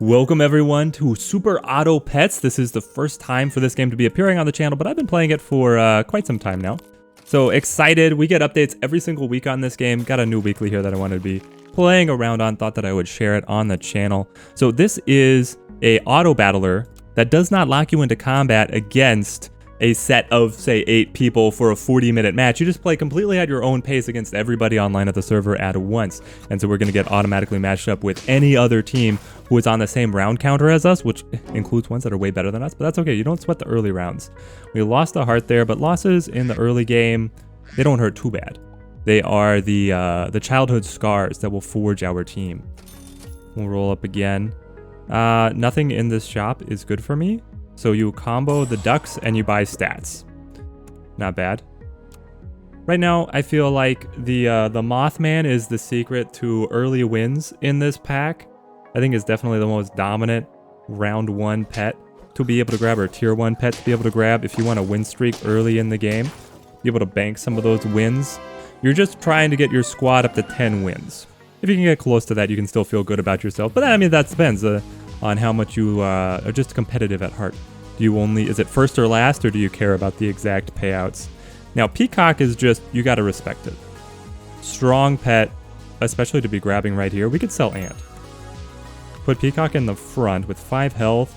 Welcome everyone to Super Auto Pets. This is the first time for this game to be appearing on the channel, but I've been playing it for quite some time now. So excited. We get updates every single week on this game. Got a new weekly here that I wanted to be playing around on. Thought that I would share it on the channel. So this is a auto battler that does not lock you into combat against a set of, say, 8 people for a 40-minute match. You just play completely at your own pace against everybody online at the server at once. And so we're going to get automatically matched up with any other team who is on the same round counter as us, which includes ones that are way better than us, but that's okay. You don't sweat the early rounds. We lost a heart there, but losses in the early game, they don't hurt too bad. They are the childhood scars that will forge our team. We'll roll up again. Nothing in this shop is good for me. So you combo the ducks and you buy stats. Not bad. Right now, I feel like the Mothman is the secret to early wins in this pack. I think it's definitely the most dominant round 1 pet to be able to grab, or tier 1 pet to be able to grab if you want a win streak early in the game. Be able to bank some of those wins. You're just trying to get your squad up to 10 wins. If you can get close to that, you can still feel good about yourself. But I mean, that depends on how much you are just competitive at heart. Do you is it first or last, or do you care about the exact payouts? Now, Peacock is just, you gotta respect it. Strong pet, especially to be grabbing right here. We could sell Ant. Put Peacock in the front with 5 health.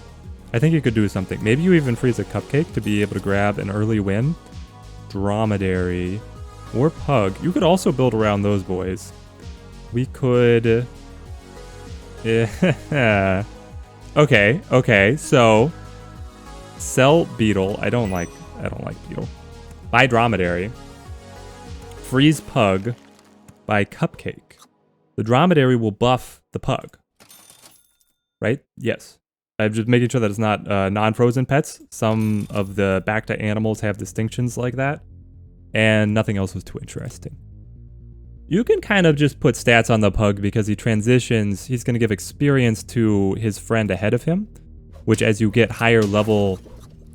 I think you could do something. Maybe you even freeze a Cupcake to be able to grab an early win. Dromedary or Pug. You could also build around those boys. We could... Okay, so... Sell Beetle. I don't like Beetle. Buy Dromedary. Freeze Pug. Buy Cupcake. The Dromedary will buff the Pug. Right? Yes. I'm just making sure that it's not non-frozen pets. Some of the back to animals have distinctions like that. And nothing else was too interesting. You can kind of just put stats on the Pug because he transitions. He's going to give experience to his friend ahead of him, which as you get higher level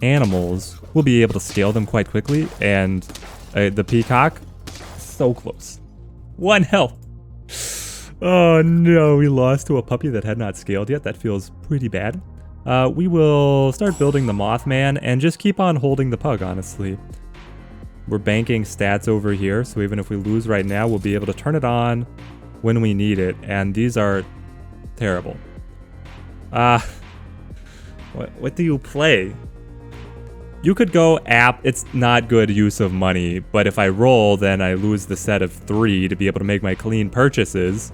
animals, we'll be able to scale them quite quickly. And the Peacock, so close. 1 health. Oh no, we lost to a puppy that had not scaled yet. That feels pretty bad. We will start building the Mothman and just keep on holding the Pug, honestly. We're banking stats over here, so even if we lose right now, we'll be able to turn it on when we need it. And these are terrible. What do you play? You could go app. It's not good use of money, but if I roll, then I lose the set of 3 to be able to make my clean purchases.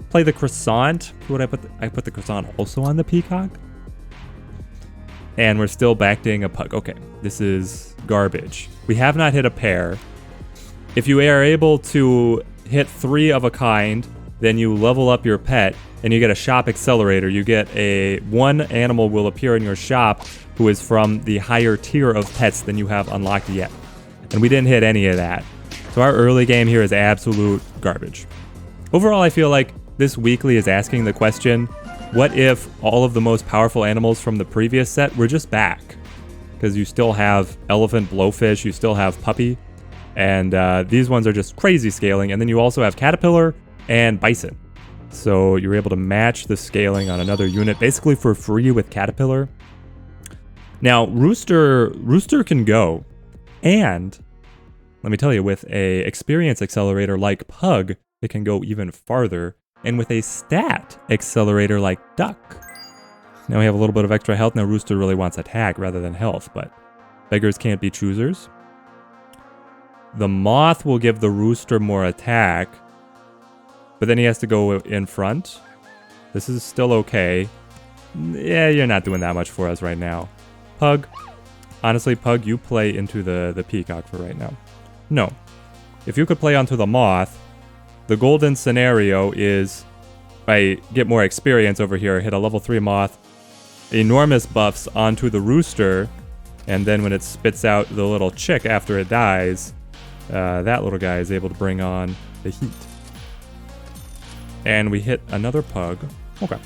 Play the croissant. Who would I put? I put the croissant also on the Peacock. And we're still backing a Pug. Okay, this is garbage. We have not hit a pair. If you are able to hit 3 of a kind, then you level up your pet and you get a shop accelerator. You get one animal will appear in your shop who is from the higher tier of pets than you have unlocked yet. And we didn't hit any of that. So our early game here is absolute garbage. Overall, I feel like this weekly is asking the question, what if all of the most powerful animals from the previous set were just back? Because you still have elephant, blowfish, you still have puppy, and these ones are just crazy scaling. And then you also have caterpillar and bison. So you're able to match the scaling on another unit basically for free with caterpillar. Now, Rooster can go, and let me tell you, with a experience accelerator like Pug, it can go even farther, and with a stat accelerator like Duck. Now we have a little bit of extra health. Now Rooster really wants attack rather than health, but beggars can't be choosers. The Moth will give the Rooster more attack, but then he has to go in front. This is still okay. Yeah, you're not doing that much for us right now. Pug. Honestly, Pug, you play into the Peacock for right now. No. If you could play onto the Moth, the golden scenario is I get more experience over here, hit a level 3 Moth, enormous buffs onto the Rooster, and then when it spits out the little chick after it dies, that little guy is able to bring on the heat. And we hit another Pug. Okay.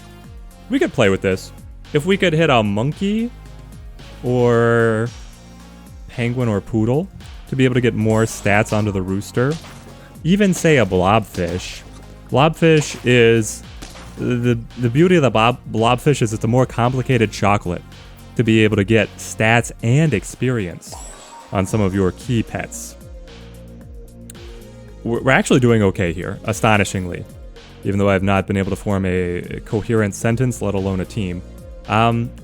We could play with this. If we could hit a monkey or penguin or poodle to be able to get more stats onto the Rooster, even say a blobfish. Blobfish is the beauty of the blobfish is it's a more complicated chocolate to be able to get stats and experience on some of your key pets. We're actually doing okay here, astonishingly, even though I've not been able to form a coherent sentence, let alone a team.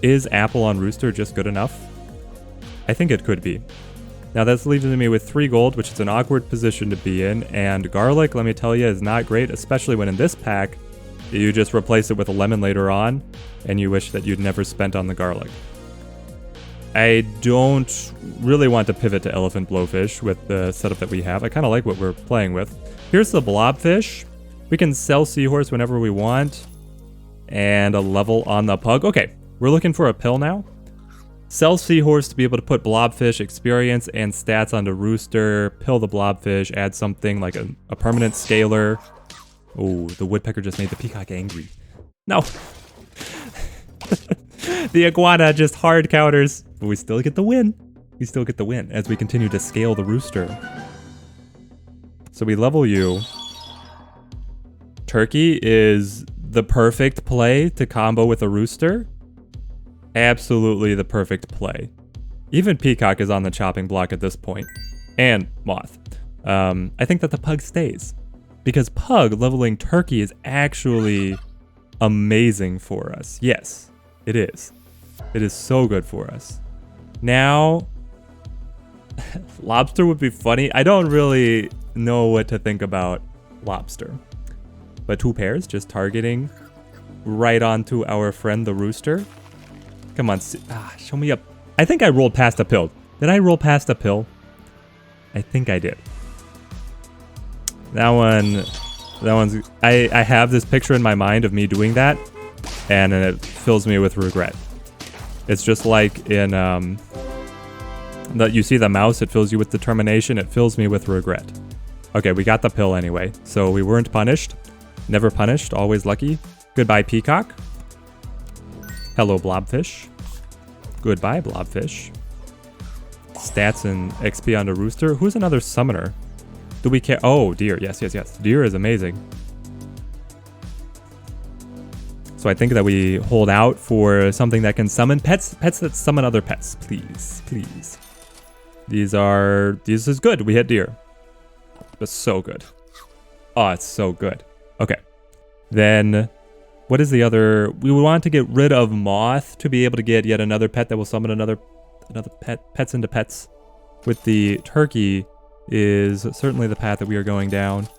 Is apple on rooster just good enough? I think it could be. Now that's leaving me with 3 gold, which is an awkward position to be in, and garlic, let me tell you, is not great, especially when in this pack, you just replace it with a lemon later on, and you wish that you'd never spent on the garlic. I don't really want to pivot to elephant blowfish with the setup that we have. I kind of like what we're playing with. Here's the blobfish. We can sell seahorse whenever we want, and a level on the pug. Okay, we're looking for a pill now. Sell seahorse to be able to put blobfish experience and stats onto rooster. Pill the blobfish, add something like a permanent scaler. Oh, the woodpecker just made the peacock angry. No. The iguana just hard counters, but we still get the win. We still get the win as we continue to scale the rooster. So we level you. Turkey is the perfect play to combo with a rooster. Absolutely the perfect play. Even peacock is on the chopping block at this point. And moth. I think that the pug stays. Because pug leveling turkey is actually amazing for us. Yes, it is. It is so good for us. Now, lobster would be funny. I don't really know what to think about lobster. But 2 pairs, just targeting right onto our friend the rooster. Come on, show me up. I think I rolled past a pill. Did I roll past a pill? I think I did. That one's, I have this picture in my mind of me doing that, and it fills me with regret. It's just like in, that you see the mouse, it fills you with determination, it fills me with regret. Okay, we got the pill anyway, so we weren't punished. Never punished, always lucky. Goodbye, peacock. Hello, blobfish. Goodbye, blobfish. Stats and XP onto rooster. Who's another summoner? Do we care? Oh, deer. Yes, yes, yes. Deer is amazing. So I think that we hold out for something that can summon pets. Pets that summon other pets. Please, please. This is good. We hit deer. It's so good. Oh, it's so good. Okay. Then, what is the other? We would want to get rid of moth to be able to get yet another pet that will summon another pets into pets. With the turkey is certainly the path that we are going down.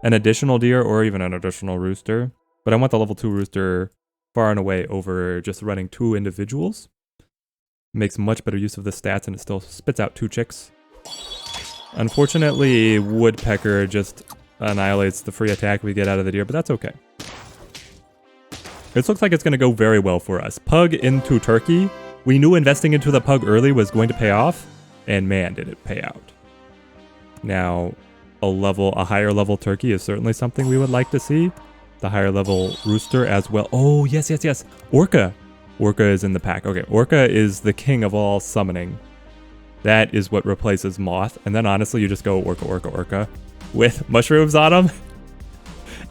An additional deer or even an additional rooster. But I want the level 2 rooster far and away over just running 2 individuals. Makes much better use of the stats and it still spits out 2 chicks. Unfortunately, woodpecker just annihilates the free attack we get out of the deer, but that's okay. This looks like it's going to go very well for us. Pug into turkey. We knew investing into the pug early was going to pay off, and man, did it pay out. Now, a higher level turkey is certainly something we would like to see. The higher level rooster as well. Oh, yes, yes, yes. Orca. Orca is in the pack. Okay, Orca is the king of all summoning. That is what replaces moth. And then honestly, you just go Orca, Orca, Orca with mushrooms on them.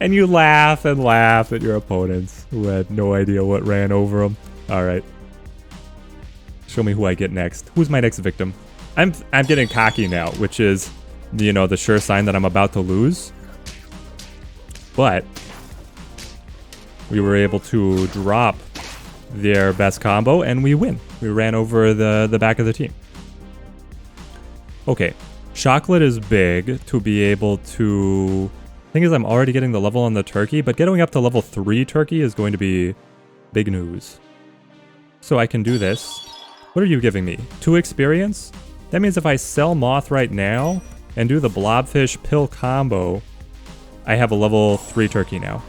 And you laugh and laugh at your opponents who had no idea what ran over them. All right. Show me who I get next. Who's my next victim? I'm getting cocky now, which is, you know, the sure sign that I'm about to lose. But we were able to drop their best combo and we win. We ran over the back of the team. Okay. Chocolate is big to be able to... Thing is, I'm already getting the level on the turkey, but getting up to level 3 turkey is going to be big news. So I can do this. What are you giving me? 2 experience? That means if I sell moth right now and do the blobfish pill combo, I have a level 3 turkey now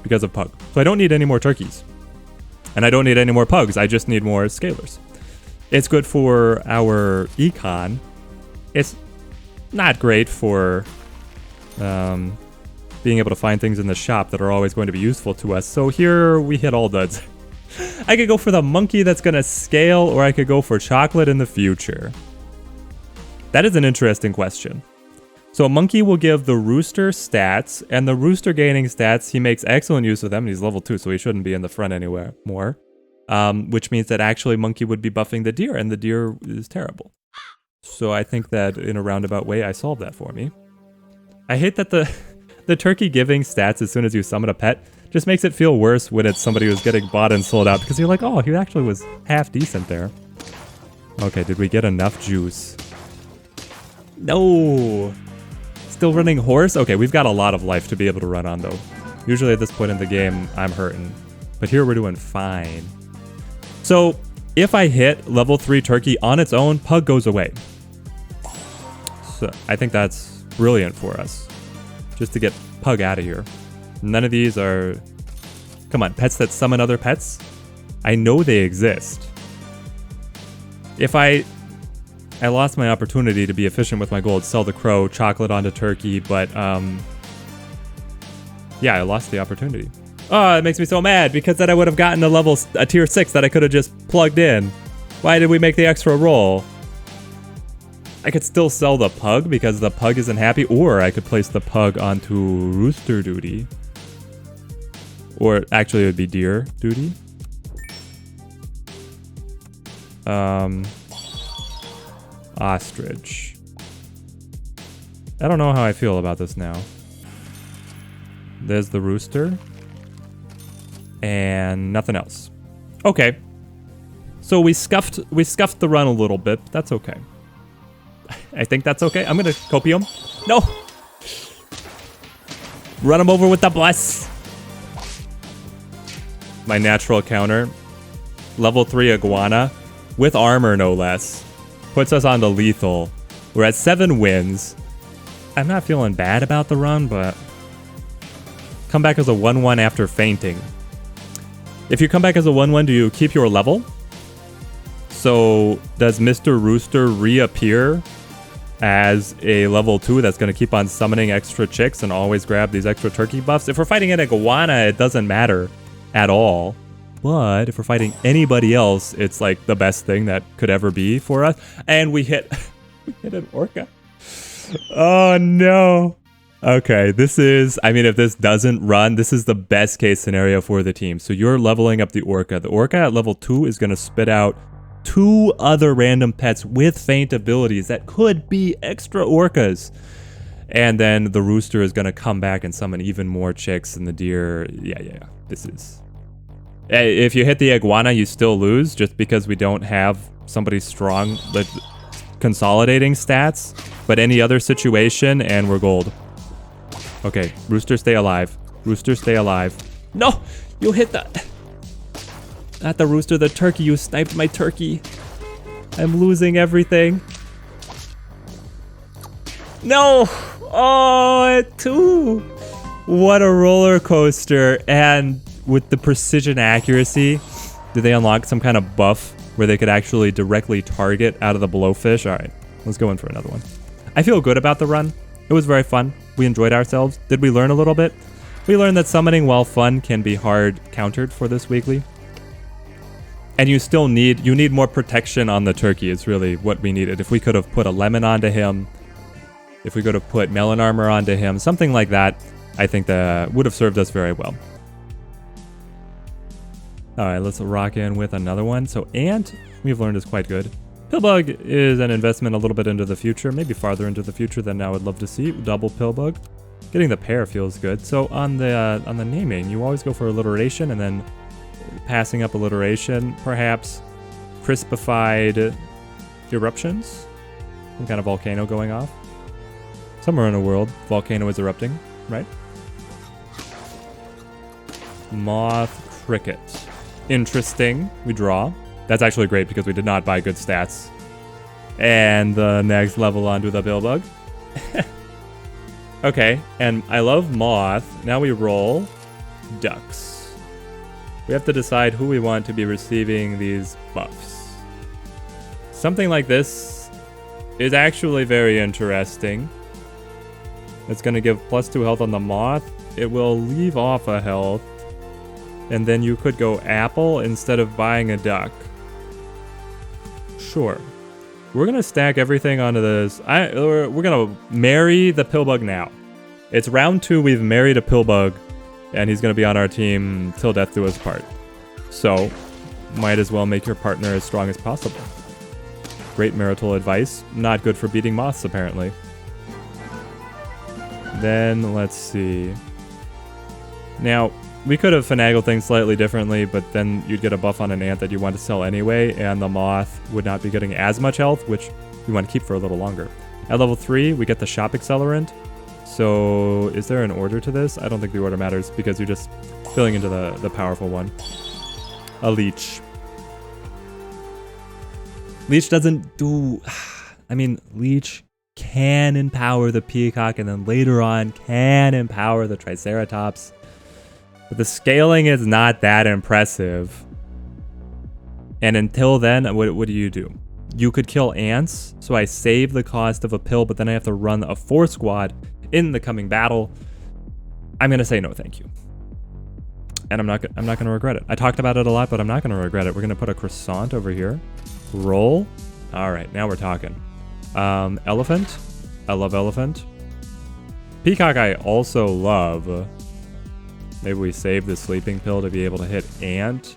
because of pug. So I don't need any more turkeys. And I don't need any more pugs. I just need more scalers. It's good for our econ. It's not great for being able to find things in the shop that are always going to be useful to us. So here we hit all duds. I could go for the monkey that's going to scale, or I could go for chocolate in the future. That is an interesting question. So a monkey will give the rooster stats, and the rooster gaining stats, he makes excellent use of them, and he's level 2, so he shouldn't be in the front anywhere more. Which means that actually monkey would be buffing the deer, and the deer is terrible. So I think that in a roundabout way, I solved that for me. I hate that the turkey giving stats as soon as you summon a pet just makes it feel worse when it's somebody who's getting bought and sold out, because you're like, oh, he actually was half decent there. Okay, did we get enough juice? No! Still running horse? Okay, we've got a lot of life to be able to run on, though. Usually at this point in the game, I'm hurting. But here we're doing fine. So, if I hit level 3 turkey on its own, pug goes away. So, I think that's brilliant for us. Just to get pug out of here. None of these are... Come on, pets that summon other pets? I know they exist. If I lost my opportunity to be efficient with my gold, sell the crow, chocolate onto turkey, but yeah, I lost the opportunity. Oh, it makes me so mad because then I would have gotten a tier 6 that I could have just plugged in. Why did we make the extra roll? I could still sell the pug because the pug isn't happy, or I could place the pug onto rooster duty. Or actually it would be deer duty. Ostrich. I don't know how I feel about this now. There's the rooster. And nothing else. Okay. So we scuffed the run a little bit. That's okay. I think that's okay. I'm gonna copium. No! Run him over with the bus! My natural counter. Level 3 iguana. With armor, no less. Puts us on the lethal. We're at 7 wins. I'm not feeling bad about the run, but... Come back as a 1-1 after fainting. If you come back as a 1-1, do you keep your level? So, does Mr. Rooster reappear as a level 2 that's going to keep on summoning extra chicks and always grab these extra turkey buffs? If we're fighting an iguana, it doesn't matter at all. But if we're fighting anybody else, it's like the best thing that could ever be for us. And we hit an orca. Oh no. Okay, this is, I mean, if this doesn't run, this is the best case scenario for the team. So you're leveling up the orca. The orca at level 2 is going to spit out 2 other random pets with feint abilities that could be extra orcas. And then the rooster is going to come back and summon even more chicks, and the deer, yeah. This is... If you hit the iguana, you still lose just because we don't have somebody strong, like, consolidating stats. But any other situation, and we're gold. Okay, rooster, stay alive. Rooster, stay alive. No! You hit the... Not the rooster, the turkey. You sniped my turkey. I'm losing everything. No! Oh, 2! What a roller coaster. And with the precision accuracy, do they unlock some kind of buff where they could actually directly target out of the blowfish? All right, let's go in for another one. I feel good about the run. It was very fun. We enjoyed ourselves. Did we learn a little bit? We learned that summoning while fun can be hard countered for this weekly. And you still need, more protection on the turkey is really what we needed. If we could have put a lemon onto him, if we could have put melon armor onto him, something like that, I think that would have served us very well. All right, let's rock in with another one. So ant, we've learned is quite good. Pillbug is an investment a little bit into the future, maybe farther into the future than I would love to see. Double Pillbug. Getting the pair feels good. So on the naming, you always go for alliteration and then passing up alliteration, perhaps crispified eruptions. Some kind of volcano going off. Somewhere in the world, volcano is erupting, right? Moth cricket. Interesting. We draw. That's actually great because we did not buy good stats. And the next level onto the Pillbug. Okay, and I love moth. Now we roll ducks. We have to decide who we want to be receiving these buffs. Something like this is actually very interesting. It's going to give +2 health on the moth. It will leave off a health. And then you could go apple instead of buying a duck. Sure. We're going to stack everything onto this. We're going to marry the Pillbug now. It's round 2. We've married a Pillbug, and he's going to be on our team till death do us part. So, might as well make your partner as strong as possible. Great marital advice. Not good for beating moths, apparently. Then, let's see. Now, we could have finagled things slightly differently, but then you'd get a buff on an ant that you want to sell anyway, and the moth would not be getting as much health, which we want to keep for a little longer. At level 3, we get the shop accelerant. So, is there an order to this? I don't think the order matters, because you're just filling into the powerful one. A Leech. Leech doesn't do... I mean, Leech can empower the peacock, and then later on can empower the triceratops. But the scaling is not that impressive. And until then, what do? You could kill ants, so I save the cost of a pill, but then I have to run a 4 squad in the coming battle. I'm gonna say no thank you. And I'm not gonna regret it. I talked about it a lot, but I'm not gonna regret it. We're gonna put a croissant over here. Roll. Alright, now we're talking. Elephant. I love elephant. Peacock I also love. Maybe we save the sleeping pill to be able to hit ant.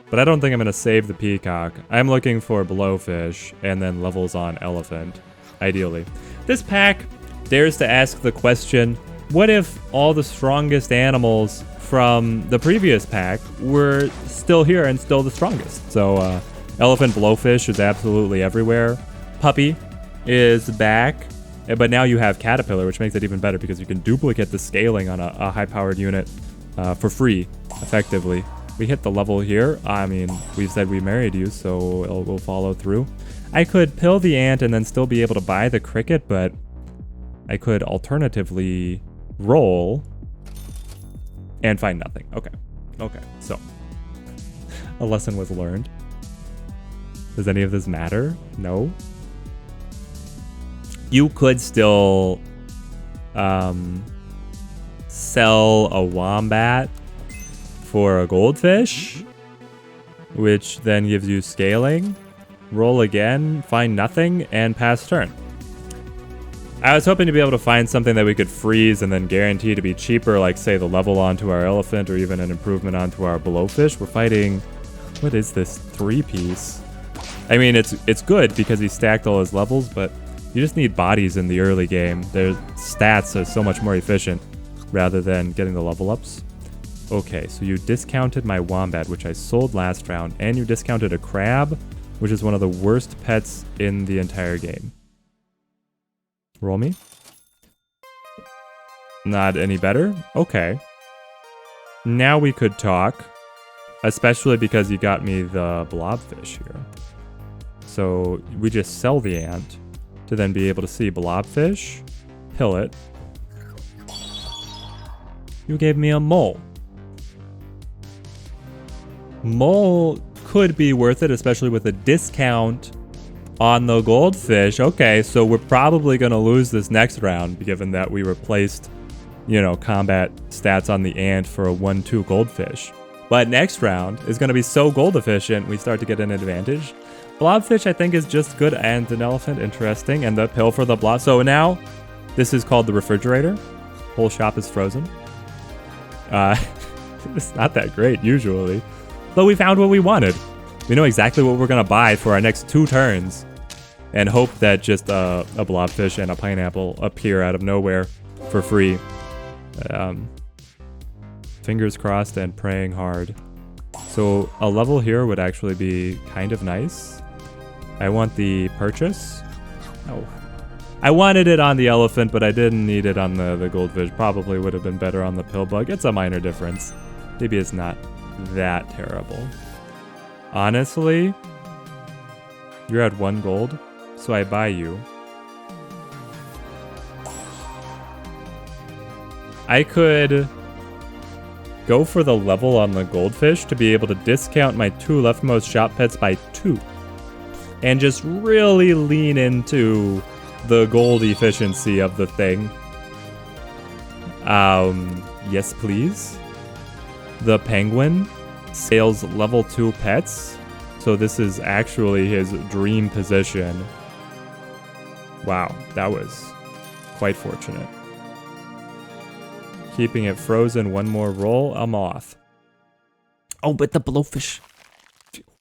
But I don't think I'm going to save the peacock. I'm looking for blowfish and then levels on elephant, ideally. This pack dares to ask the question, what if all the strongest animals from the previous pack were still here and still the strongest? So elephant blowfish is absolutely everywhere. Puppy is back. But now you have Caterpillar, which makes it even better because you can duplicate the scaling on a high-powered unit for free, effectively. We hit the level here. I mean, we've said we married you, so we'll follow through. I could pill the ant and then still be able to buy the cricket, but I could alternatively roll and find nothing. Okay, so a lesson was learned. Does any of this matter? No. You could still sell a wombat for a goldfish, which then gives you scaling. Roll again, find nothing, and pass turn. I was hoping to be able to find something that we could freeze and then guarantee to be cheaper, like say the level onto our elephant or even an improvement onto our blowfish. We're fighting, what is this, 3-piece? I mean, it's good because he stacked all his levels, but you just need bodies in the early game. Their stats are so much more efficient rather than getting the level ups. Okay, so you discounted my wombat, which I sold last round, and you discounted a crab, which is one of the worst pets in the entire game. Roll me. Not any better? Okay. Now we could talk, especially because you got me the blobfish here. So we just sell the ant to then be able to see blobfish, pill it. You gave me a mole. Mole could be worth it, especially with a discount on the goldfish. Okay, so we're probably going to lose this next round, given that we replaced, combat stats on the ant for a 1-2 goldfish. But next round is going to be so gold efficient, we start to get an advantage. Blobfish, I think, is just good, and an elephant, interesting, and the pill for the blob. So now, this is called the refrigerator. Whole shop is frozen. It's not that great, usually. But we found what we wanted. We know exactly what we're going to buy for our next 2 turns, and hope that just a blobfish and a pineapple appear out of nowhere for free. Fingers crossed and praying hard. So a level here would actually be kind of nice. I want the purchase. Oh. I wanted it on the elephant, but I didn't need it on the goldfish. Probably would have been better on the pillbug. It's a minor difference. Maybe it's not that terrible. Honestly, you're at 1 gold, so I buy you. I could go for the level on the goldfish to be able to discount my 2 leftmost shop pets by 2. And just really lean into the gold efficiency of the thing. Yes, please. The penguin sales level 2 pets. So this is actually his dream position Wow, that was quite fortunate. Keeping it frozen, one more roll, a moth. Oh, but the blowfish.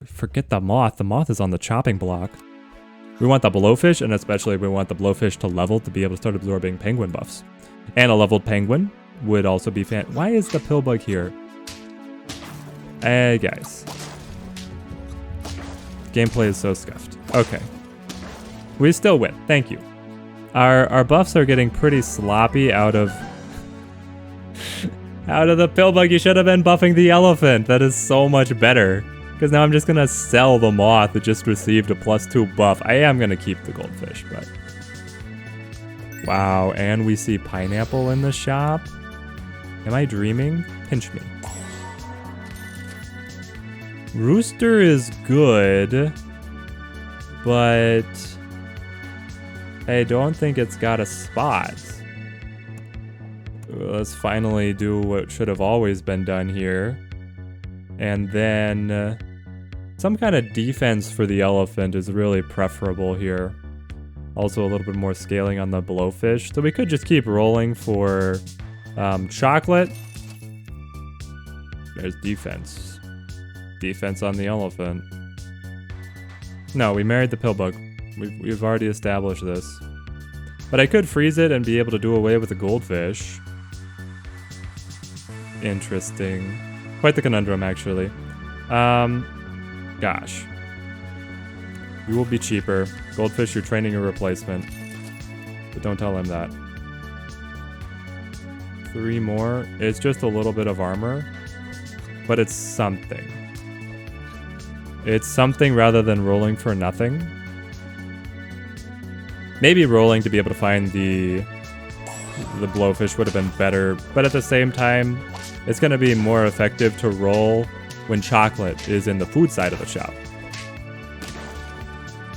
Forget the moth. The moth is on the chopping block. We want the blowfish, and especially we want the blowfish to level to be able to start absorbing penguin buffs. And a leveled penguin would also be fan. Why is the pill bug here? Hey, guys. Gameplay is so scuffed. Okay. We still win. Thank you. Our buffs are getting pretty sloppy out of the pill bug. You should have been buffing the elephant. That is so much better. Because now I'm just going to sell the moth that just received a +2 buff. I am going to keep the goldfish, but... Wow, and we see pineapple in the shop. Am I dreaming? Pinch me. Rooster is good, but... I don't think it's got a spot. Let's finally do what should have always been done here. And then some kind of defense for the elephant is really preferable here. Also a little bit more scaling on the blowfish. So we could just keep rolling for chocolate. There's defense. Defense on the elephant. No, we married the pill bug. We've already established this. But I could freeze it and be able to do away with the goldfish. Interesting. Quite the conundrum, actually. Gosh. You will be cheaper. Goldfish, you're training a replacement. But don't tell him that. 3 more. It's just a little bit of armor. But it's something. It's something rather than rolling for nothing. Maybe rolling to be able to find the blowfish would have been better. But at the same time, it's going to be more effective to roll when chocolate is in the food side of the shop.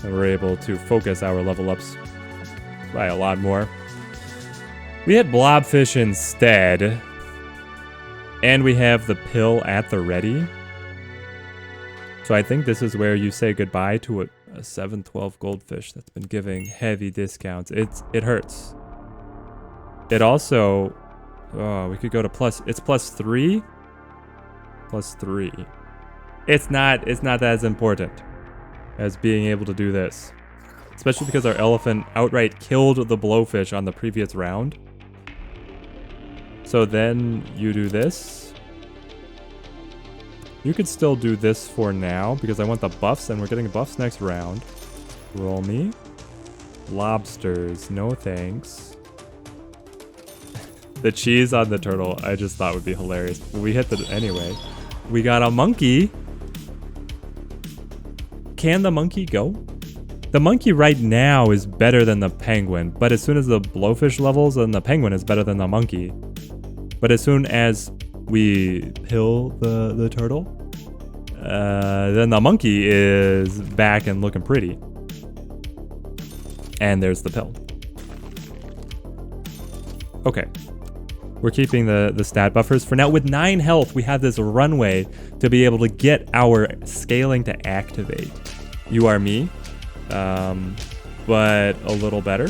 And we're able to focus our level ups by a lot more. We had blobfish instead. And we have the pill at the ready. So I think this is where you say goodbye to a 712 goldfish that's been giving heavy discounts. It hurts. It also... Oh, we could go to plus... It's +3? +3. It's not as important as being able to do this. Especially because our elephant outright killed the blowfish on the previous round. So then you do this. You could still do this for now because I want the buffs and we're getting buffs next round. Roll me. Lobsters, no thanks. The cheese on the turtle, I just thought would be hilarious. We hit the anyway. We got a monkey. Can the monkey go? The monkey right now is better than the penguin, but as soon as the blowfish levels, then the penguin is better than the monkey. But as soon as we pill the turtle, then the monkey is back and looking pretty. And there's the pill. Okay. We're keeping the stat buffers for now. With 9 health, we have this runway to be able to get our scaling to activate. You are me, but a little better.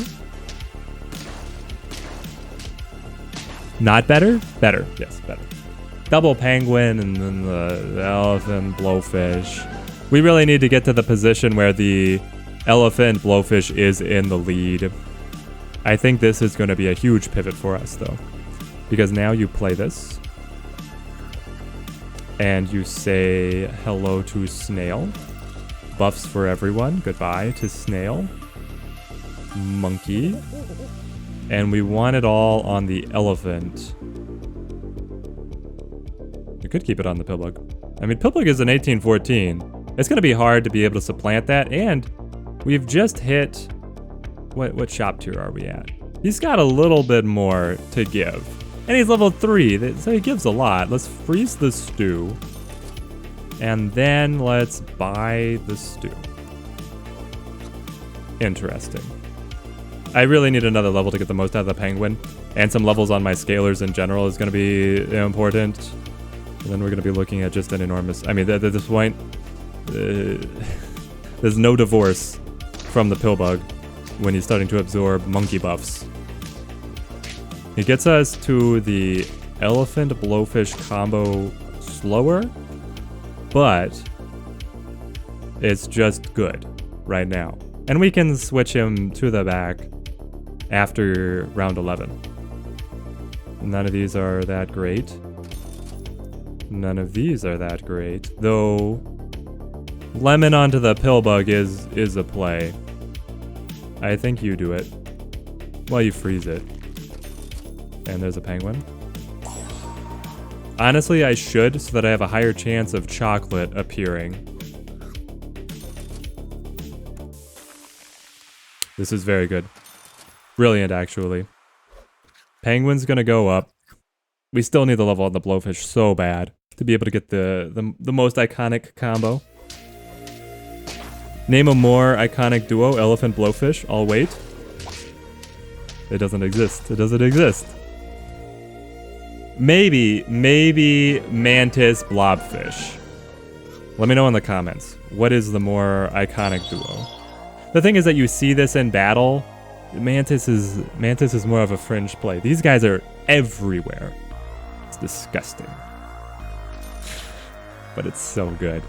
Not better? Better, yes, better. Double penguin and then the elephant blowfish. We really need to get to the position where the elephant blowfish is in the lead. I think this is going to be a huge pivot for us, though. Because now you play this. And you say hello to snail. Buffs for everyone. Goodbye to snail. Monkey. And we want it all on the elephant. We could keep it on the pillbug. I mean, pillbug is an 1814. It's going to be hard to be able to supplant that. And we've just hit... What shop tier are we at? He's got a little bit more to give. And he's level 3, so he gives a lot. Let's freeze the stew. And then let's buy the stew. Interesting. I really need another level to get the most out of the penguin. And some levels on my scalers in general is going to be important. And then we're going to be looking at just an enormous... I mean, at this point, there's no divorce from the pillbug. when he's starting to absorb monkey buffs. He gets us to the elephant blowfish combo slower, but it's just good right now. And we can switch him to the back after round 11. None of these are that great. None of these are that great, though lemon onto the pill bug is a play. I think you do it. Well, you freeze it. And there's a penguin. Honestly, I should, so that I have a higher chance of chocolate appearing. This is very good. Brilliant, actually. Penguin's gonna go up. We still need the level on the blowfish so bad to be able to get the most iconic combo. Name a more iconic duo, elephant blowfish. I'll wait. It doesn't exist. It doesn't exist. Maybe mantis blobfish. Let me know in the comments. What is the more iconic duo? The thing is that you see this in battle. Mantis is more of a fringe play. These guys are everywhere. It's disgusting. But it's so good.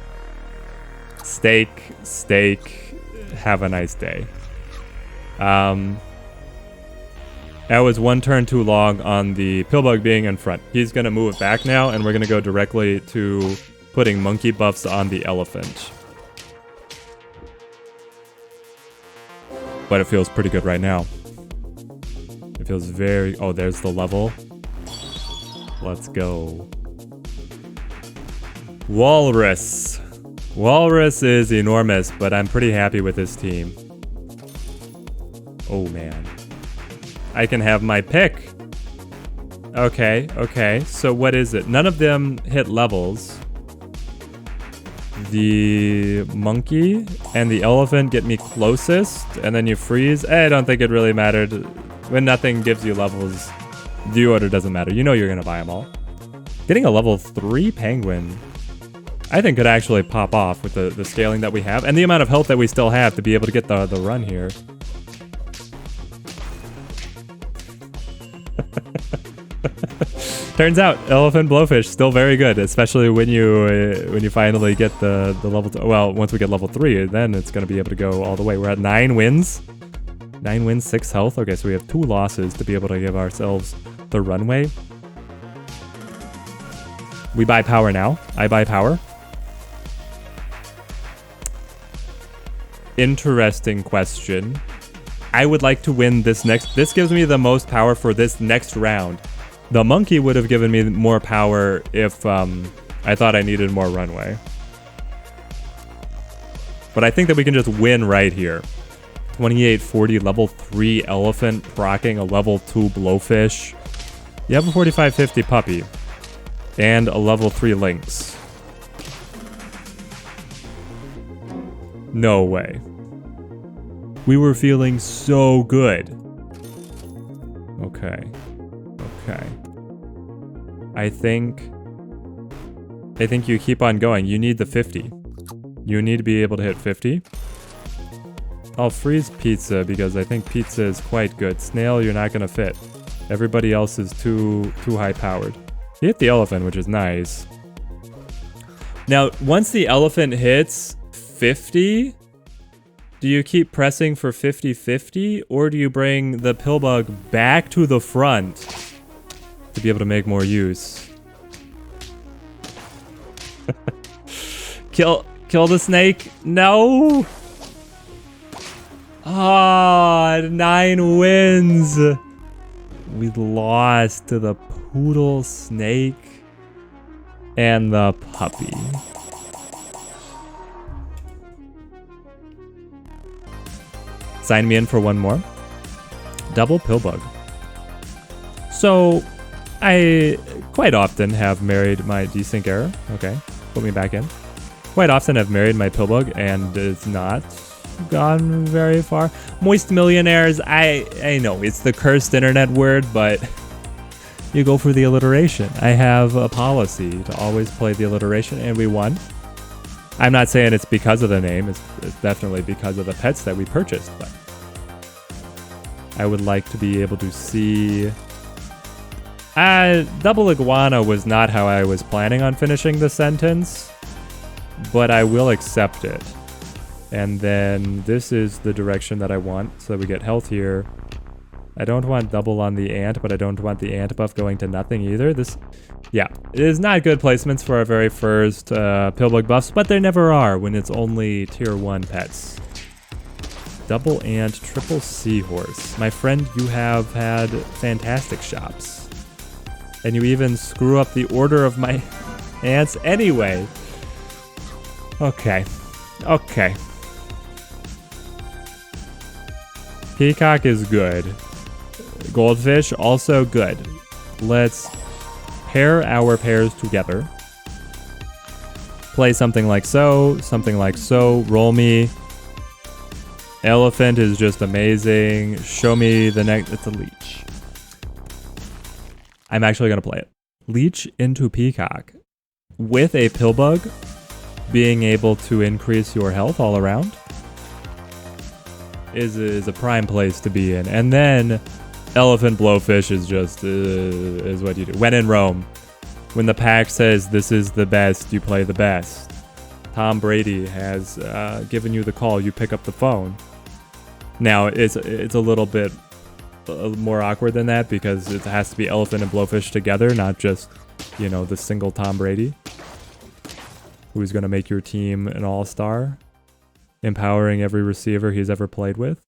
Steak, have a nice day. That was one turn too long on the pillbug being in front. He's gonna move back now, and we're gonna go directly to putting monkey buffs on the elephant. But it feels pretty good right now. It feels very... Oh, there's the level. Let's go. Walrus. Walrus is enormous, but I'm pretty happy with this team. Oh, man. I can have my pick. Okay. So what is it? None of them hit levels. The monkey and the elephant get me closest, and then you freeze. I don't think it really mattered. When nothing gives you levels, the order doesn't matter. You know you're gonna buy them all. Getting a level 3 penguin, I think could actually pop off with the scaling that we have and the amount of health that we still have to be able to get the run here. Turns out elephant blowfish still very good, especially when you finally get the level 2. Well, once we get level 3, then it's going to be able to go all the way. We're at 9 wins. 9 wins, 6 health. Okay, so we have 2 losses to be able to give ourselves the runway. We buy power now. I buy power. Interesting question. I would like to win this next. This gives me the most power for this next round. The monkey would have given me more power if I thought I needed more runway. But I think that we can just win right here. 2840 level 3 elephant proccing a level 2 blowfish. You have a 4550 puppy. And a level 3 lynx. No way. We were feeling so good. Okay. I think you keep on going. You need the 50. You need to be able to hit 50. I'll freeze pizza because I think pizza is quite good. Snail, you're not gonna fit. Everybody else is too high powered. You hit the elephant, which is nice. Now, once the elephant hits 50, do you keep pressing for 50-50, or do you bring the pillbug back to the front to be able to make more use? Kill the snake. No. Ah, 9 wins. We lost to the poodle, snake, and the puppy. Sign me in for one more. Double pillbug. So, I quite often have married my desync error. Okay, put me back in. Quite often I've married my pillbug and it's not gone very far. Moist millionaires, I know it's the cursed internet word, but you go for the alliteration. I have a policy to always play the alliteration, and we won. I'm not saying it's because of the name, it's definitely because of the pets that we purchased, but I would like to be able to see... double iguana was not how I was planning on finishing the sentence, but I will accept it. And then this is the direction that I want, so that we get health here. I don't want double on the ant, but I don't want the ant buff going to nothing either. This, yeah, it is not good placements for our very first pillbug buffs, but there never are when it's only tier 1 pets. Double ant, triple seahorse. My friend, you have had fantastic shops. And you even screw up the order of my ants anyway. Okay. Okay. Peacock is good. Goldfish, also good. Let's pair our pairs together. Play something like so, roll me. Elephant is just amazing. Show me the next, it's a leech. I'm actually gonna play it. Leech into Peacock. With a pillbug being able to increase your health all around is a prime place to be in. And then Elephant Blowfish is just, is what you do. When in Rome. When the pack says this is the best, you play the best. Tom Brady has given you the call, you pick up the phone. Now, it's a little bit more awkward than that because it has to be Elephant and Blowfish together, not just, you know, the single Tom Brady. Who's going to make your team an all-star. Empowering every receiver he's ever played with.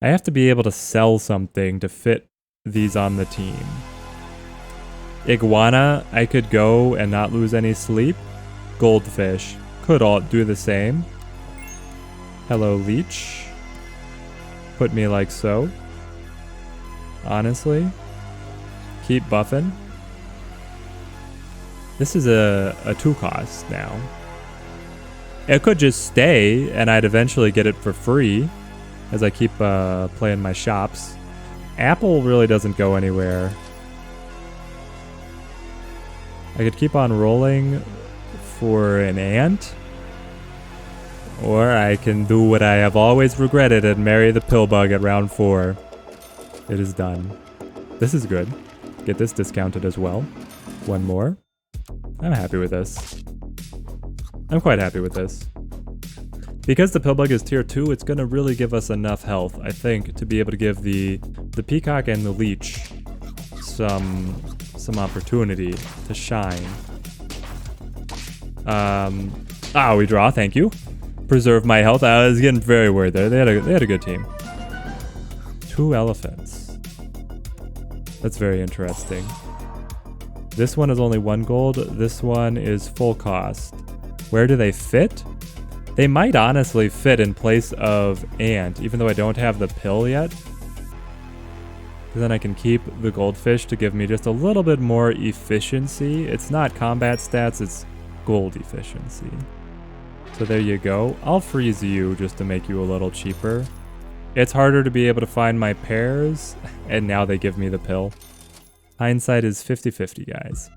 I have to be able to sell something to fit these on the team. Iguana, I could go and not lose any sleep. Goldfish, could all do the same. Hello, Leech. Put me like so. Honestly. Keep buffing. This is a 2 cost now. It could just stay, and I'd eventually get it for free as I keep playing my shops. Apple really doesn't go anywhere. I could keep on rolling for an ant. Or I can do what I have always regretted and marry the pillbug at round 4. It is done. This is good. Get this discounted as well. One more. I'm happy with this. I'm quite happy with this. Because the pillbug is tier 2, it's going to really give us enough health, I think, to be able to give the peacock and the leech some opportunity to shine. We draw, thank you. Preserve my health. I was getting very worried there. They had a good team. 2 elephants. That's very interesting. This one is only 1 gold. This one is full cost. Where do they fit? They might honestly fit in place of ant, even though I don't have the pill yet. Then I can keep the goldfish to give me just a little bit more efficiency. It's not combat stats, it's gold efficiency. So there you go. I'll freeze you just to make you a little cheaper. It's harder to be able to find my pairs, and now they give me the pill. Hindsight is 50-50, guys.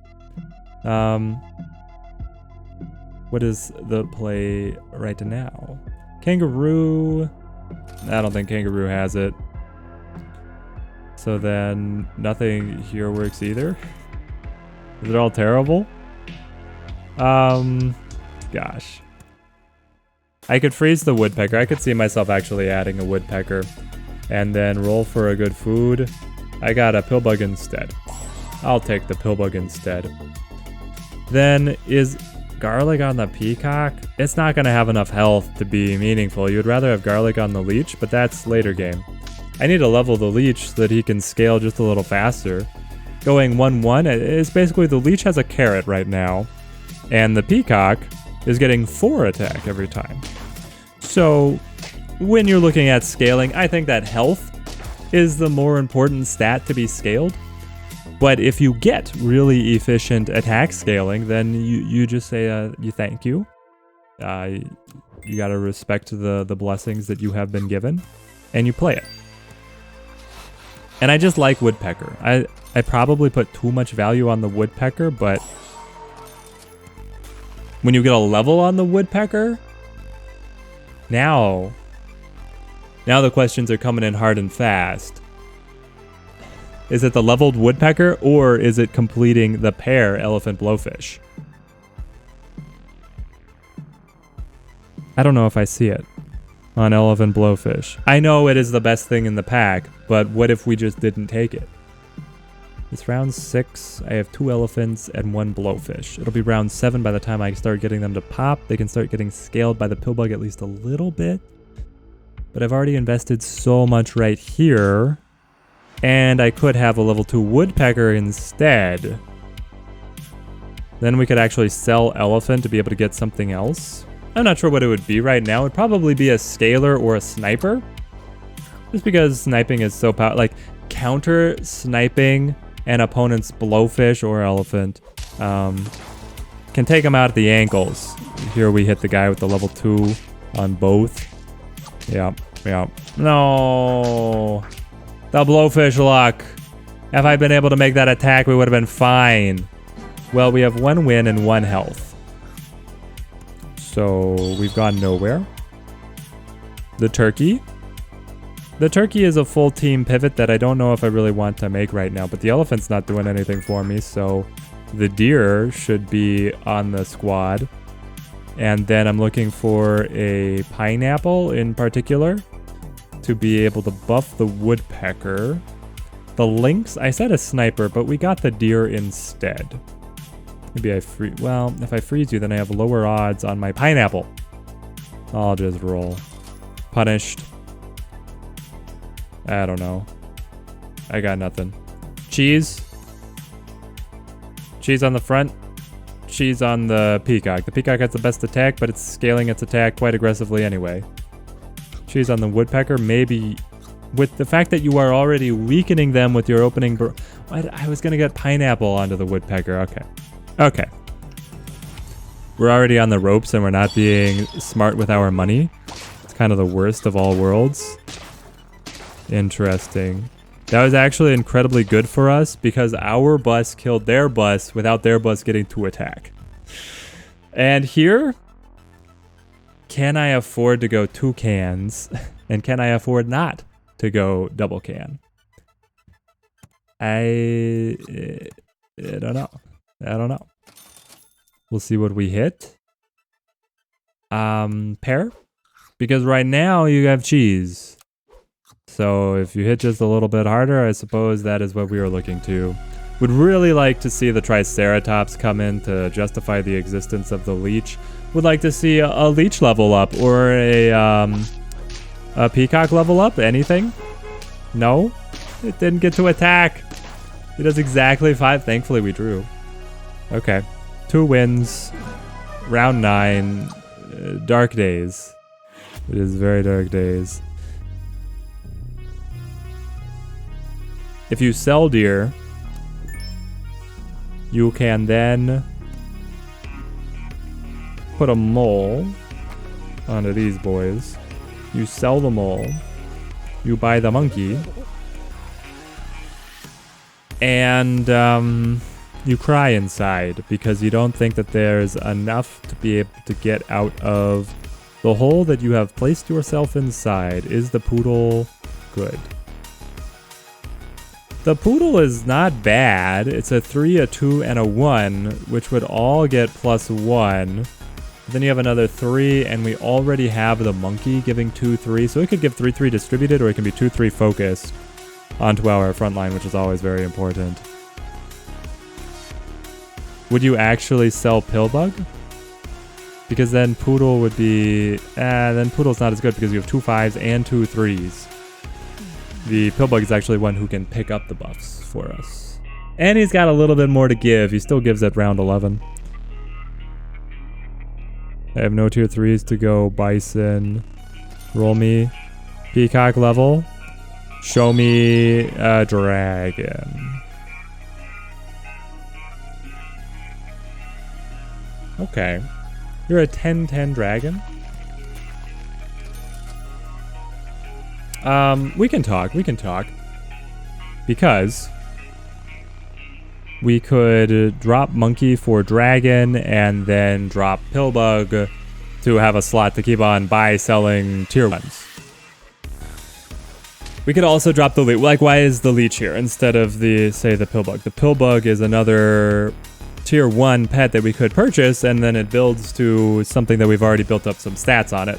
What is the play right now? Kangaroo. I don't think Kangaroo has it. So then nothing here works either. Is it all terrible? Gosh. I could freeze the woodpecker. I could see myself actually adding a woodpecker. And then roll for a good food. I got a pillbug instead. I'll take the pillbug instead. Then is garlic on the peacock? It's not going to have enough health to be meaningful. You'd rather have garlic on the leech, but that's later game. I need to level the leech so that he can scale just a little faster. Going 1-1 is basically the leech has a carrot right now. And the peacock is getting 4 attack every time. So when you're looking at scaling, I think that health is the more important stat to be scaled. But if you get really efficient attack scaling, then you just say you thank you. You gotta respect the blessings that you have been given, and you play it. And I just like woodpecker. I probably put too much value on the woodpecker, but when you get a level on the woodpecker, now Now the questions are coming in hard and fast. Is it the leveled woodpecker, or is it completing the pair elephant blowfish? I don't know if I see it on elephant blowfish. I know it is the best thing in the pack, but what if we just didn't take it? It's round 6. I have 2 elephants and 1 blowfish. It'll be round 7 by the time I start getting them to pop. They can start getting scaled by the pillbug at least a little bit. But I've already invested so much right here. And I could have a level 2 woodpecker instead. Then we could actually sell elephant to be able to get something else. I'm not sure what it would be right now. It'd probably be a scaler or a sniper. Just because sniping is so powerful. Like, counter sniping an opponent's blowfish or elephant can take them out at the ankles. Here we hit the guy with the level 2 on both. Yep. No. The blowfish luck. If I'd been able to make that attack, we would have been fine. Well, we have 1 win and 1 health. So we've gone nowhere. The turkey. The turkey is a full team pivot that I don't know if I really want to make right now, but the elephant's not doing anything for me, so the deer should be on the squad. And then I'm looking for a pineapple in particular to be able to buff the woodpecker. The lynx, I said a sniper, but we got the deer instead. Maybe I freeze. Well, if I freeze you, then I have lower odds on my pineapple. I'll just roll. Punished. I don't know. I got nothing. Cheese. Cheese on the front. Cheese on the peacock. The peacock has the best attack, but it's scaling its attack quite aggressively anyway. Cheese on the woodpecker. Maybe with the fact that you are already weakening them with your opening... I was going to get pineapple onto the woodpecker. Okay. We're already on the ropes and we're not being smart with our money. It's kind of the worst of all worlds. Interesting. That was actually incredibly good for us because our bus killed their bus without their bus getting to attack. And here, can I afford to go 2 cans? And can I afford not to go double can? I don't know. We'll see what we hit. Pear? Because right now you have cheese. So if you hit just a little bit harder, I suppose that is what we were looking to. Would really like to see the Triceratops come in to justify the existence of the Leech. Would like to see a Leech level up or a Peacock level up. Anything? No? It didn't get to attack. It does exactly 5. Thankfully we drew. Okay. 2 wins. Round 9. Dark days. It is very dark days. If you sell deer, you can then put a mole onto these boys. You sell the mole. You buy the monkey. And you cry inside because you don't think that there's enough to be able to get out of the hole that you have placed yourself inside. Is the poodle good? The poodle is not bad. It's a 3, a 2, and a 1, which would all get +1. Then you have another 3, and we already have the monkey giving 2, 3. So it could give 3, 3 distributed, or it can be 2, 3 focused onto our front line, which is always very important. Would you actually sell Pillbug? Because then Poodle would be... then Poodle's not as good because you have 2 5s and 2 3s. The Pillbug is actually one who can pick up the buffs for us. And he's got a little bit more to give. He still gives at round 11. I have no tier 3s to go. Bison. Roll me. Peacock level. Show me a dragon. Okay. You're a 10-10 dragon? We can talk. Because we could drop monkey for dragon and then drop Pillbug to have a slot to keep on selling tier 1s. We could also drop the leech. Like, why is the leech here instead of the, say, the pillbug? The pillbug is another tier 1 pet that we could purchase, and then it builds to something that we've already built up some stats on it.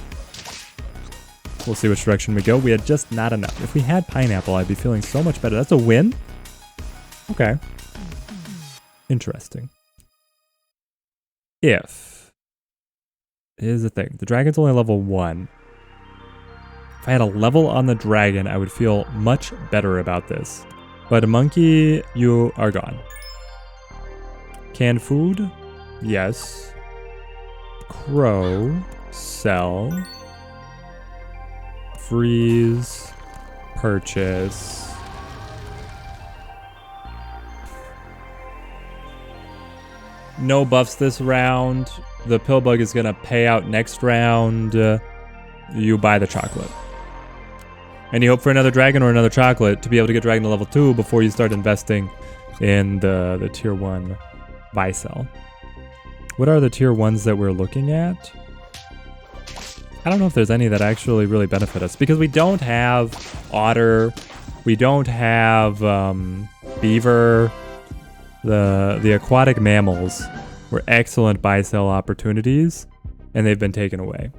We'll see which direction we go. We had just not enough. If we had pineapple, I'd be feeling so much better. That's a win? Okay. Interesting. Here's the thing. The dragon's only level 1. If I had a level on the dragon, I would feel much better about this. But a monkey, you are gone. Canned food? Yes. Crow. Sell. Freeze. Purchase. No buffs this round. The pillbug is going to pay out next round. You buy the chocolate. And you hope for another dragon or another chocolate to be able to get dragon to level 2 before you start investing in the tier 1 buy sell. What are the tier 1s that we're looking at? I don't know if there's any that actually really benefit us because we don't have otter, we don't have beaver. The aquatic mammals were excellent buy sell opportunities and they've been taken away.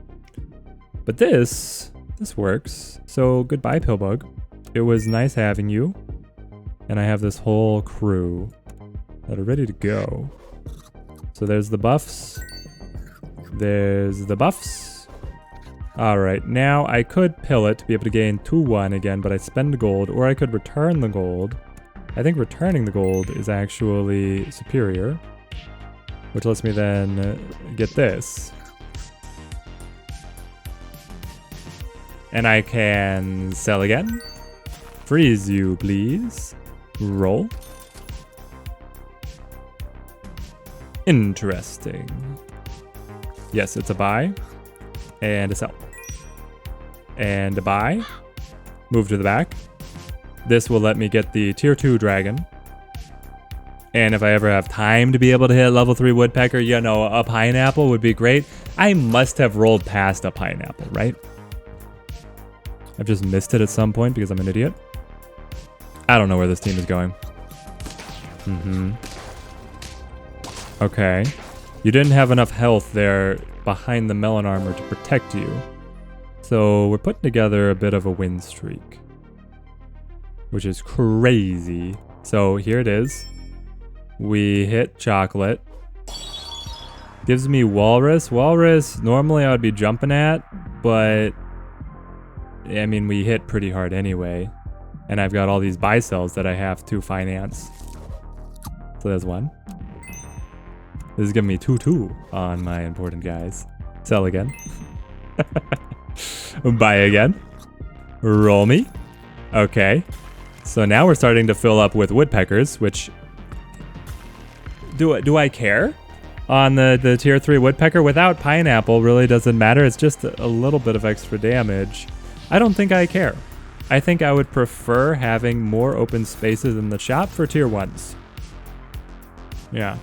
But this works. So goodbye, pillbug. It was nice having you. And I have this whole crew that are ready to go. So there's the buffs. There's the buffs. All right, now I could pill it to be able to gain 2-1 again, but I spend gold, or I could return the gold. I think returning the gold is actually superior, which lets me then get this. And I can sell again. Freeze you, please. Roll. Interesting. Yes, it's a buy. And a sell. And a buy. Move to the back. This will let me get the tier 2 dragon. And if I ever have time to be able to hit level 3 woodpecker, you know, a pineapple would be great. I must have rolled past a pineapple, right? I've just missed it at some point because I'm an idiot. I don't know where this team is going. Okay. You didn't have enough health there behind the melon armor to protect you. So we're putting together a bit of a win streak, which is crazy. So here it is. We hit chocolate. Gives me walrus. Walrus, normally I would be jumping at, but I mean, we hit pretty hard anyway. And I've got all these buy sells that I have to finance. So there's one. This is giving me 2-2 on my important guys. Sell again. Buy again. Roll me. Okay. So now we're starting to fill up with woodpeckers, which... Do I care? On the tier 3 woodpecker, without pineapple, really doesn't matter. It's just a little bit of extra damage. I don't think I care. I think I would prefer having more open spaces in the shop for tier 1s. Yeah.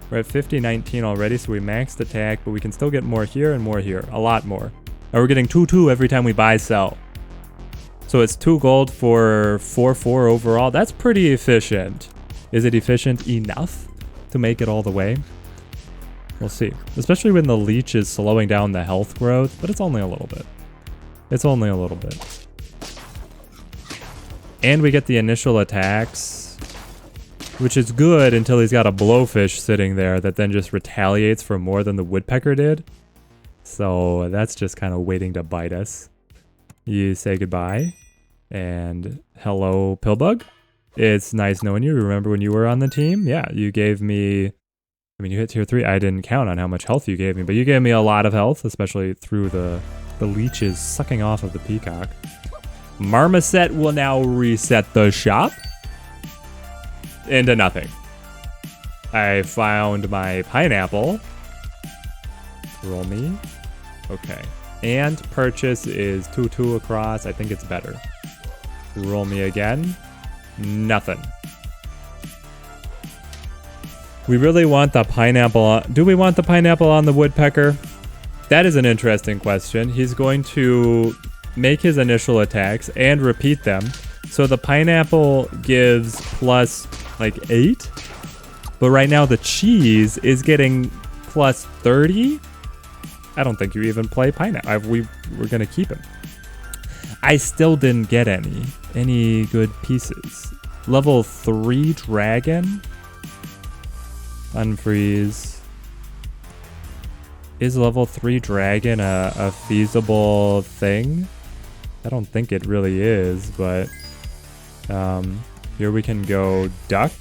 We're at 50-19 already, so we maxed attack, but we can still get more here and more here. A lot more. And we're getting 2-2 every time we buy sell. So it's 2 gold for 4-4 overall. That's pretty efficient. Is it efficient enough to make it all the way? We'll see. Especially when the leech is slowing down the health growth, but it's only a little bit. It's only a little bit. And we get the initial attacks, which is good until he's got a blowfish sitting there that then just retaliates for more than the woodpecker did. So that's just kind of waiting to bite us. You say goodbye. And hello, pillbug. It's nice knowing you. Remember when you were on the team? Yeah, you gave me... I mean, you hit tier 3. I didn't count on how much health you gave me, but you gave me a lot of health, especially through the leeches sucking off of the peacock. Marmoset will now reset the shop into nothing. I found my pineapple. Roll me. Okay. And purchase is 2-2 across. I think it's better. Roll me again. Nothing. We really want the pineapple on... Do we want the pineapple on the woodpecker? That is an interesting question. He's going to make his initial attacks and repeat them. So the pineapple gives plus like 8. But right now the cheese is getting plus 30. I don't think you even play pineapple. We're going to keep him. I still didn't get any good pieces. Level 3 dragon. Unfreeze. Is level 3 dragon a feasible thing? I don't think it really is, but here we can go duck.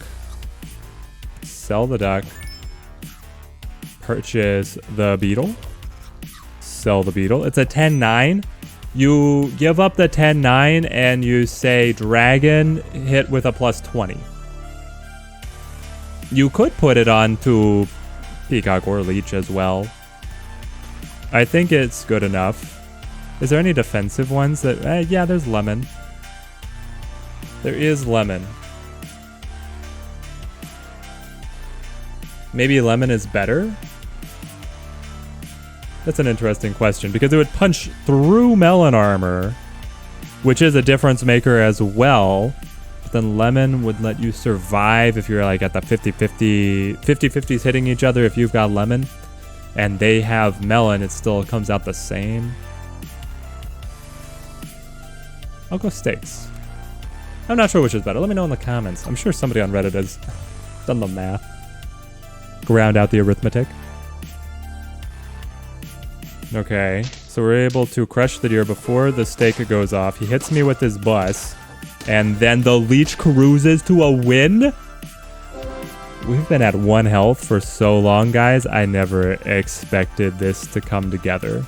Sell the duck. Purchase the beetle. Sell the beetle. It's a 10-9. You give up the 10-9 and you say dragon hit with a plus 20. You could put it on to peacock or leech as well. I think it's good enough. Is there any defensive ones that... yeah, there's lemon. There is lemon. Maybe lemon is better? That's an interesting question, because it would punch through melon armor, which is a difference maker as well. But then lemon would let you survive if you're like at the 50-50. 50-50s hitting each other if you've got lemon. And they have melon, it still comes out the same. I'll go steaks. I'm not sure which is better. Let me know in the comments. I'm sure somebody on Reddit has done the math. Ground out the arithmetic. Okay, so we're able to crush the deer before the stake goes off. He hits me with his bus, and then the leech cruises to a win? We've been at 1 health for so long, guys. I never expected this to come together.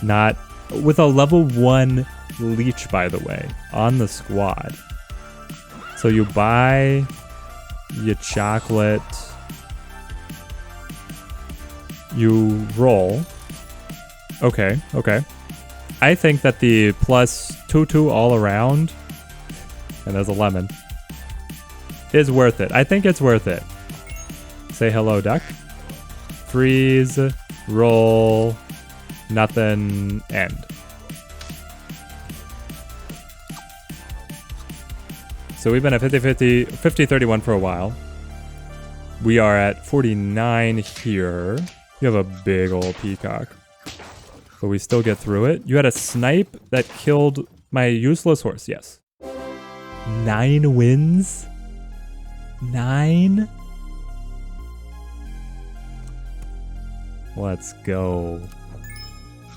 Not with a level 1 leech, by the way, on the squad. So you buy your chocolate. You roll. Okay, okay. I think that the plus 2/2 all around, and there's a lemon, is worth it. I think it's worth it. Say hello, duck. Freeze, roll, nothing, end. So we've been at 50-50, 50-31 for a while. We are at 49 here. You have a big old peacock. But we still get through it. You had a snipe that killed my useless horse. Yes. 9 wins? 9? Let's go.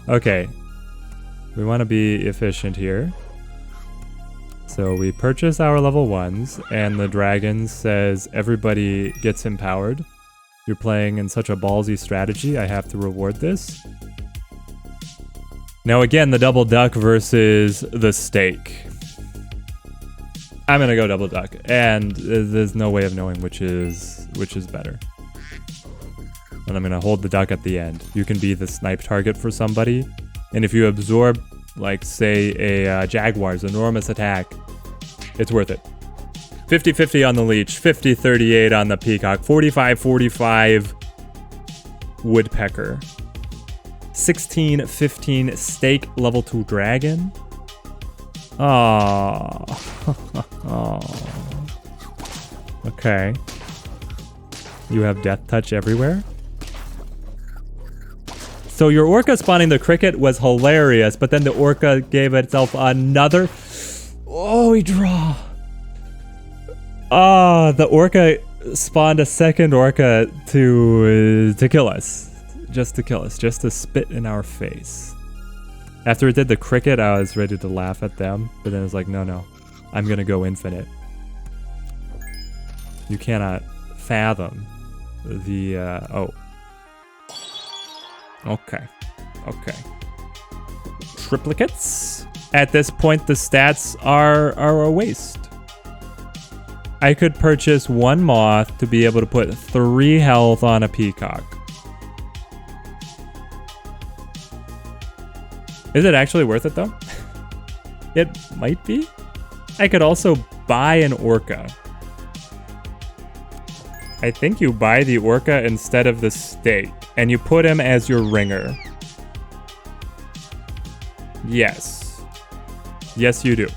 Okay. We want to be efficient here. So we purchase our level 1s, and the dragon says everybody gets empowered. You're playing in such a ballsy strategy. I have to reward this. Now again, the double duck versus the steak. I'm gonna go double duck, and there's no way of knowing which is better. And I'm gonna hold the duck at the end. You can be the snipe target for somebody, and if you absorb, like say a jaguar's enormous attack, it's worth it. 50-50 on the leech, 50-38 on the peacock, 45-45 woodpecker. 16-15 steak level 2 dragon. Oh. Okay. You have death touch everywhere. So your orca spawning the cricket was hilarious, but then the orca gave itself another. Oh, we draw. Ah, the orca spawned a second orca to kill us. Just to kill us, just to spit in our face. After it did the cricket, I was ready to laugh at them, but then it was like, no, I'm gonna go infinite. You cannot fathom the, oh. Okay. Triplicates? At this point, the stats are a waste. I could purchase 1 moth to be able to put 3 health on a peacock. Is it actually worth it though? It might be. I could also buy an orca. I think you buy the orca instead of the steak, and you put him as your ringer. Yes. Yes, you do.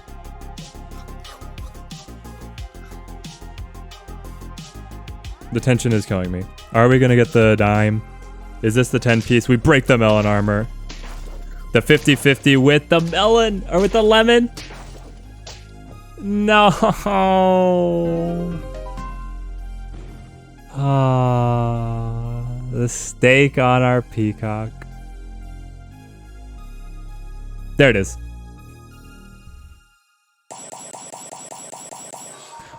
The tension is killing me. Are we gonna get the dime? Is this the 10 piece? We break the melon armor. The 50-50 with the melon or with the lemon. No. The steak on our peacock. There it is.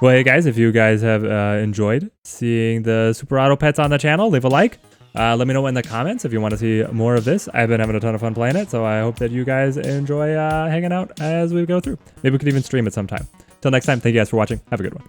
Well, hey guys, if you guys have enjoyed seeing the Super Auto Pets on the channel, leave a like. Let me know in the comments if you want to see more of this. I've been having a ton of fun playing it, so I hope that you guys enjoy hanging out as we go through. Maybe we could even stream it sometime. Till next time, thank you guys for watching. Have a good one.